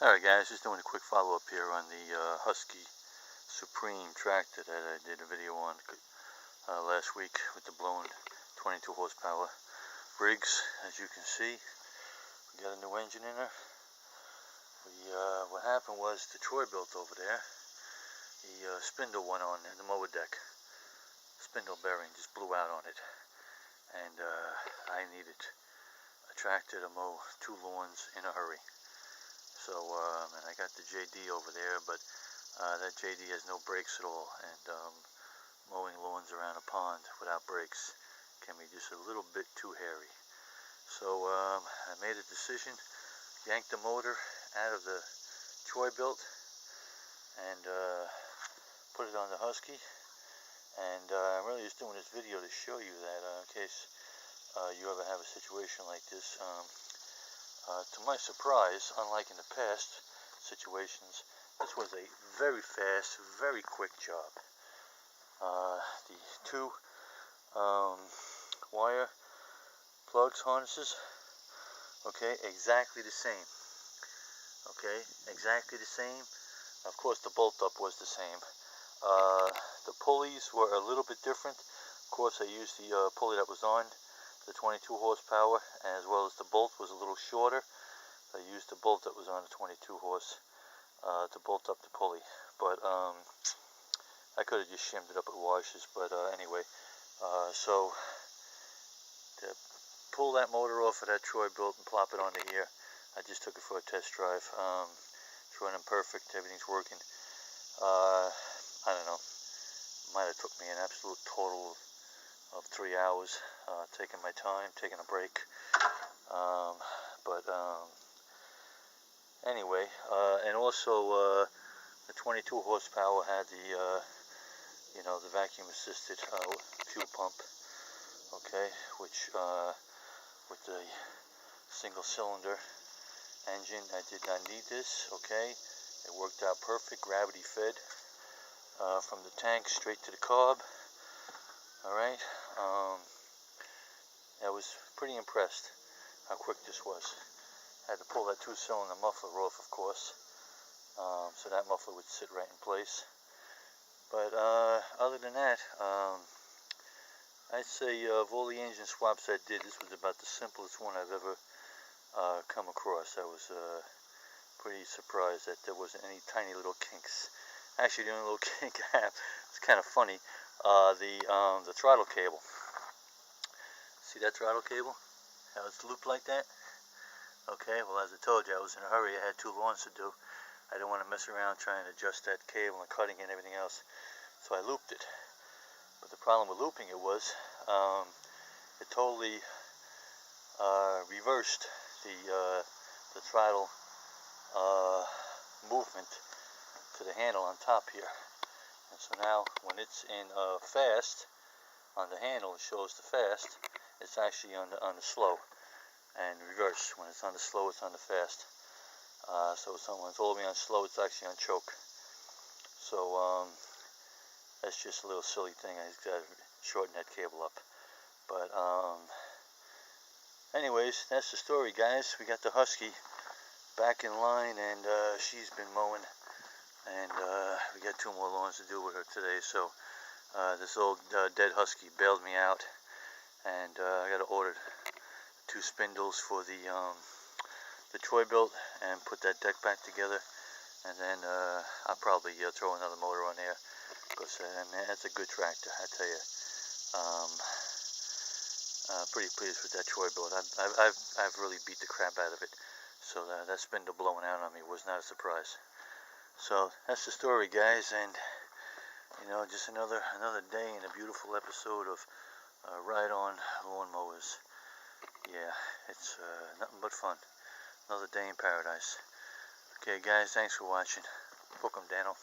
Alright guys, just doing a quick follow-up here on the Husky Supreme tractor that I did a video on last week with the blown 22 horsepower Briggs. As you can see, we got a new engine in there. What happened was the Troy Bilt over there, the spindle went on in the mower deck. Spindle bearing just blew out on it, and I needed a tractor to mow 2 lawns in a hurry. So, and I got the JD over there, but that JD has no brakes at all, and mowing lawns around a pond without brakes can be just a little bit too hairy. So I made a decision, yanked the motor out of the Troy Bilt and put it on the Husky, and I'm really just doing this video to show you that in case you ever have a situation like this. To my surprise, unlike in the past situations, this was a very fast, very quick job. The 2 wire plugs, harnesses, okay, exactly the same. Okay, exactly the same. Of course, the bolt up was the same. The pulleys were a little bit different. Of course, I used the pulley that was on the 22 horsepower, as well as the bolt was a little shorter. I used the bolt that was on the 22 horse to bolt up the pulley, but I could have just shimmed it up with washers, but anyway, so to pull that motor off of that Troy Bilt and plop it onto here, I just took it for a test drive. It's running perfect, everything's working. I don't know, might have took me an absolute total of 3 hours, taking my time, taking a break, but anyway, and also the 22 horsepower had the the vacuum assisted fuel pump, okay, which with the single cylinder engine, I did not need this. Okay, it worked out perfect, gravity fed from the tank straight to the carb. Alright, I was pretty impressed how quick this was. I had to pull that 2-cylinder muffler off, of course, so that muffler would sit right in place. But other than that, I'd say of all the engine swaps I did, this was about the simplest one I've ever come across. I was pretty surprised that there wasn't any tiny little kinks. Actually, the only little kink I have, it's kind of funny, the throttle cable. See that throttle cable? How it's looped like that? Okay, well, as I told you, I was in a hurry. I had 2 lawns to do. I didn't want to mess around trying to adjust that cable and cutting it and everything else, so I looped it. But the problem with looping it was it totally reversed the throttle movement to the handle on top here. And so now when it's in fast on the handle, it shows the fast. It's actually on the slow, and reverse. When it's on the slow, it's on the fast. So when it's all the way on slow, it's actually on choke. So that's just a little silly thing. I just got to shorten that cable up. But anyways, that's the story, guys. We got the Husky back in line, and she's been mowing, and we got 2 more lawns to do with her today. So this old dead Husky bailed me out, and I got to order 2 spindles for the Troy Bilt and put that deck back together, and then I'll probably throw another motor on there, because man, that's a good tractor, I tell you. Pretty pleased with that Troy Bilt. I've really beat the crap out of it, so that spindle blowing out on me was not a surprise. So that's the story, guys, and just another day in a beautiful episode of Ride On Lawn Mowers. Yeah, it's nothing but fun. Another day in paradise. Okay, guys, thanks for watching. Hook 'em, Dano.